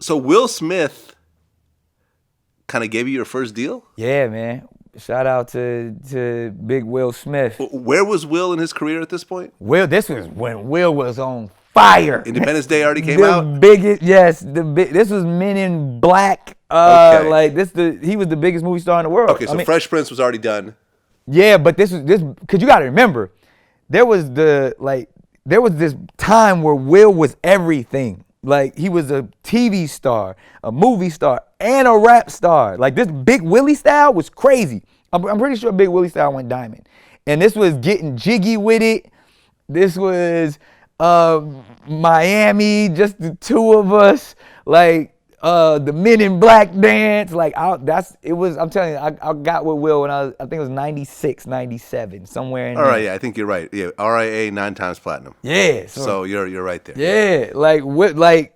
So Will Smith kind of gave you your first deal? Yeah, man. Shout out to Big Will Smith. Where was Will in his career at this point? This was when Will was on fire. Independence Day already came out? This was Men in Black. Okay. Like he was the biggest movie star in the world. Okay, so Fresh Prince was already done. Yeah, but this because you got to remember, there was this time where Will was everything. Like, he was a TV star, a movie star, and a rap star. Like, this Big Willie style was crazy. I'm pretty sure Big Willie style went diamond. And this was getting jiggy with it. This was Miami, just the two of us. Like, the Men in Black dance. Like, I'm telling you, I got with Will when I think it was 96, 97, somewhere in there. All right, yeah, I think you're right. Yeah, RIA 9 times platinum. Yeah. So you're right there. Yeah, like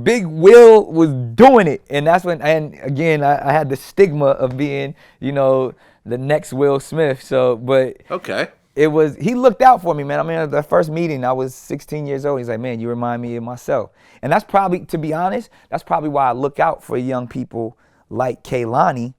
Big Will was doing it. And that's when, and again, I had the stigma of being, the next Will Smith. So, but. Okay. He looked out for me, man. I mean, at the first meeting, I was 16 years old. He's like, man, you remind me of myself. And that's probably, to be honest, that's probably why I look out for young people like Kehlani,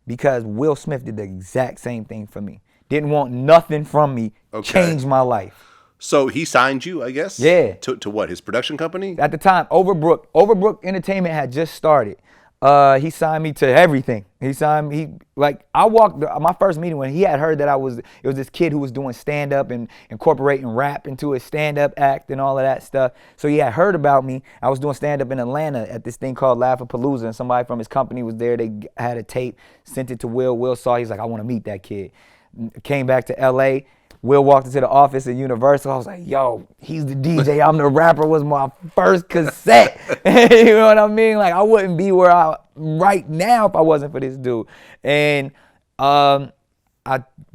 because Will Smith did the exact same thing for me. Didn't want nothing from me. Okay. Changed my life. So he signed you, I guess? Yeah. To what, his production company? At the time, Overbrook Entertainment had just started. He signed me to everything. I walked my first meeting when he had heard that it was this kid who was doing stand-up and incorporating rap into his stand-up act and all of that stuff. So he had heard about me. I was doing stand-up in Atlanta at this thing called Laugh-A-Palooza, and somebody from his company was there. They had a tape, sent it to Will. Will saw it. He's like, I want to meet that kid. Came back to LA. Will walked into the office at Universal. I was like, yo, he's the DJ. I'm the rapper was my first cassette. You know what I mean? Like, I wouldn't be where I right now if I wasn't for this dude. And I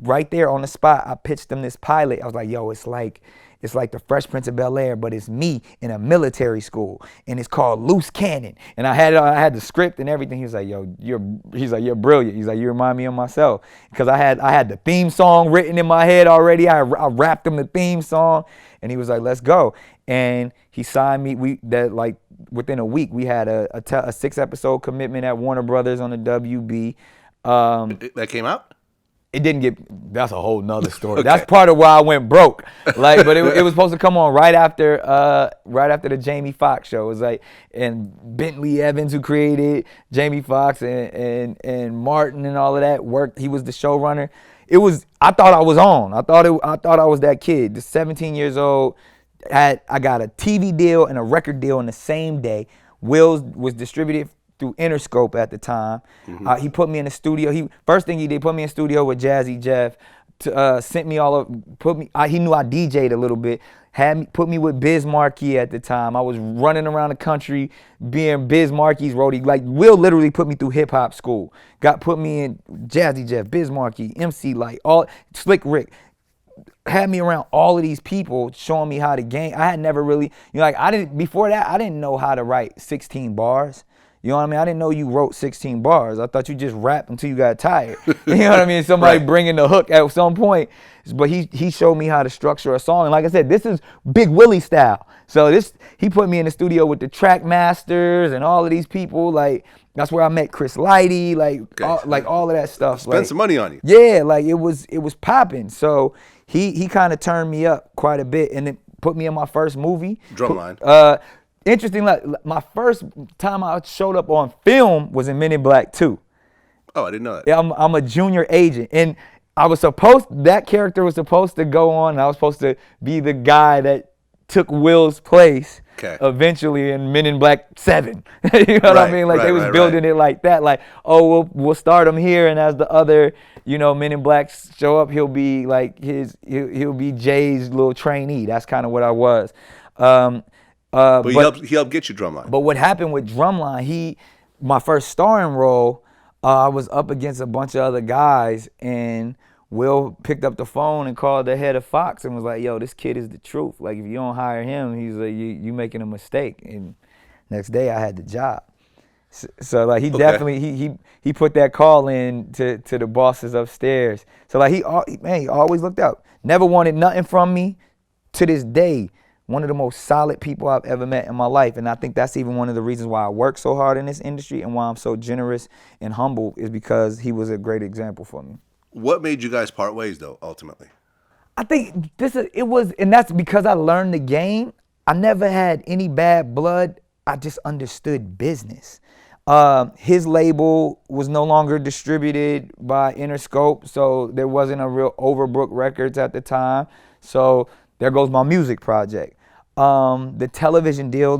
right there on the spot, I pitched him this pilot. I was like, yo, it's like the Fresh Prince of Bel-Air, but it's me in a military school, and it's called Loose Cannon. And I had the script and everything. He was like, yo, you're brilliant. He's like, you remind me of myself, because I had the theme song written in my head already. I rapped him the theme song, and he was like, let's go. And he signed me. Within a week, we had a 6-episode commitment at Warner Brothers on the WB. That came out? It didn't get. That's a whole nother story. Okay. That's part of why I went broke. But it was supposed to come on right after the Jamie Foxx show. It was like, and Bentley Evans, who created Jamie Foxx, and Martin and all of that worked. He was the showrunner. I thought I was on. I thought I was that kid. Just 17 years old. I got a TV deal and a record deal in the same day. Will's was distributed through Interscope at the time. Mm-hmm. He put me in the studio. First thing he did, put me in the studio with Jazzy Jeff. Sent me all of. He knew I DJ'd a little bit. Put me with Biz Markie at the time. I was running around the country being Biz Markie's roadie. Like, Will literally put me through hip hop school. Put me in Jazzy Jeff, Biz Markie, MC Light, all Slick Rick. Had me around all of these people showing me how to game. I had never really, before that, I didn't know how to write 16 bars. You know what I mean? I didn't know you wrote 16 bars. I thought you just rapped until you got tired. You know what I mean? Somebody Right. bringing the hook at some point. But he showed me how to structure a song. And like I said, this is Big Willie style. So he put me in the studio with the track masters and all of these people. Like, that's where I met Chris Lighty, all of that stuff. Spent some money on you. Yeah, like it was popping. So he kind of turned me up quite a bit and then put me in my first movie. Drumline. Interesting, my first time I showed up on film was in Men in Black 2. Oh, I didn't know that. Yeah, I'm a junior agent, and that character was supposed to go on, and I was supposed to be the guy that took Will's place eventually in Men in Black 7. You know what I mean? Like, they was building it like that. Like, oh, we'll start him here, and as the other, Men in Black show up, he'll be like he'll be Jay's little trainee. That's kind of what I was. But he helped get you Drumline. But what happened with Drumline, my first starring role, I was up against a bunch of other guys, and Will picked up the phone and called the head of Fox and was like, yo, this kid is the truth. Like, if you don't hire him, he's like, you making a mistake. And next day I had the job. So like, he definitely, he put that call in to the bosses upstairs. So like, he always looked out. Never wanted nothing from me. To this day, one of the most solid people I've ever met in my life. And I think that's even one of the reasons why I work so hard in this industry and why I'm so generous and humble, is because he was a great example for me. What made you guys part ways, though, ultimately? I think it was, and that's because I learned the game. I never had any bad blood. I just understood business. His label was no longer distributed by Interscope, so there wasn't a real Overbrook Records at the time. So there goes my music project. The television deal,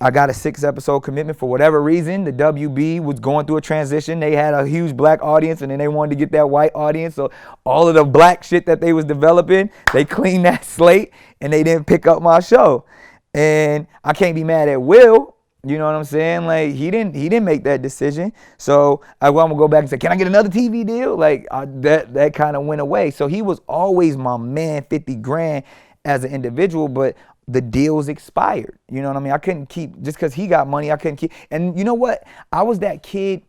I got a 6-episode commitment for whatever reason. The WB was going through a transition. They had a huge black audience, and then they wanted to get that white audience. So all of the black shit that they was developing, they cleaned that slate, and they didn't pick up my show. And I can't be mad at Will. You know what I'm saying? Like, he didn't make that decision. So I'm gonna go back and say, can I get another TV deal? Like, that kind of went away. So he was always my man, 50 grand as an individual, but the deals expired. You know what I mean? I couldn't keep, just because he got money, I couldn't keep. And you know what? I was that kid,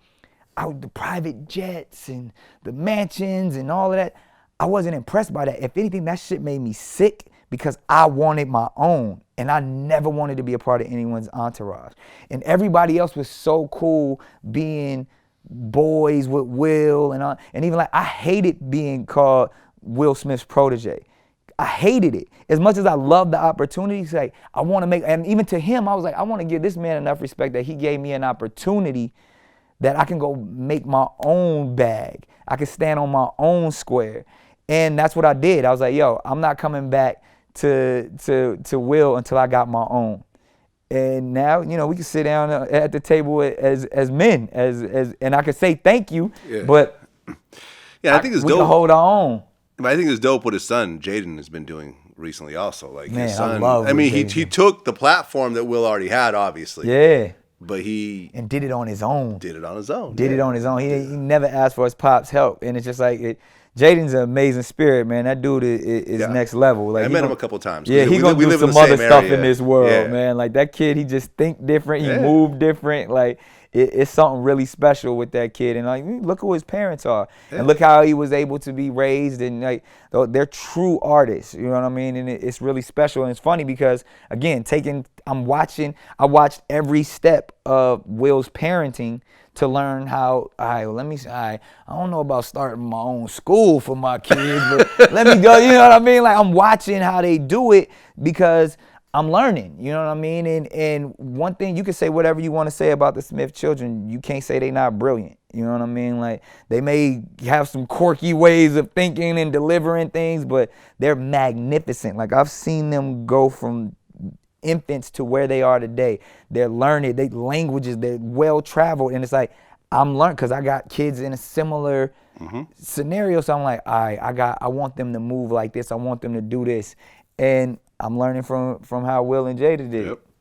the private jets and the mansions and all of that. I wasn't impressed by that. If anything, that shit made me sick, because I wanted my own, and I never wanted to be a part of anyone's entourage. And everybody else was so cool being boys with Will, and even like, I hated being called Will Smith's protege. I hated it. As much as I loved the opportunity, like, I want to make, and even to him, I was like, I want to give this man enough respect that he gave me an opportunity that I can go make my own bag. I can stand on my own square. And that's what I did. I was like, yo, I'm not coming back to Will until I got my own. And now, you know, we can sit down at the table as men, and I can say thank you, but yeah, I think it's we dope. can hold our own. I think it's dope what his son Jaden has been doing recently also. Like, Man, his son, I love I mean, Jaden. he took the platform that Will already had, obviously. Yeah. But he and did it on his own. Did it on his own. Did it on his own. He never asked for his pop's help, and it's just like Jaden's an amazing spirit, man. That dude is next level. Like, I met him a couple times. Yeah, he gonna do some other stuff in this world, man. Like, that kid, he just think different. He move different. Like, it's something really special with that kid. And like, look who his parents are, and look how he was able to be raised. And like, they're true artists. You know what I mean? And it's really special. And it's funny because, again, I watched every step of Will's parenting to learn how, I don't know about starting my own school for my kids, but let me go, you know what I mean? Like, I'm watching how they do it because I'm learning, you know what I mean? And one thing, you can say whatever you want to say about the Smith children, you can't say they're not brilliant, you know what I mean? Like, they may have some quirky ways of thinking and delivering things, but they're magnificent. Like, I've seen them go from infants to where they are today. They're learning, languages, they're well traveled, and it's like, I'm learning because I got kids in a similar scenario. So I'm like, all right, I want them to move like this. I want them to do this, and I'm learning from how Will and Jada did it.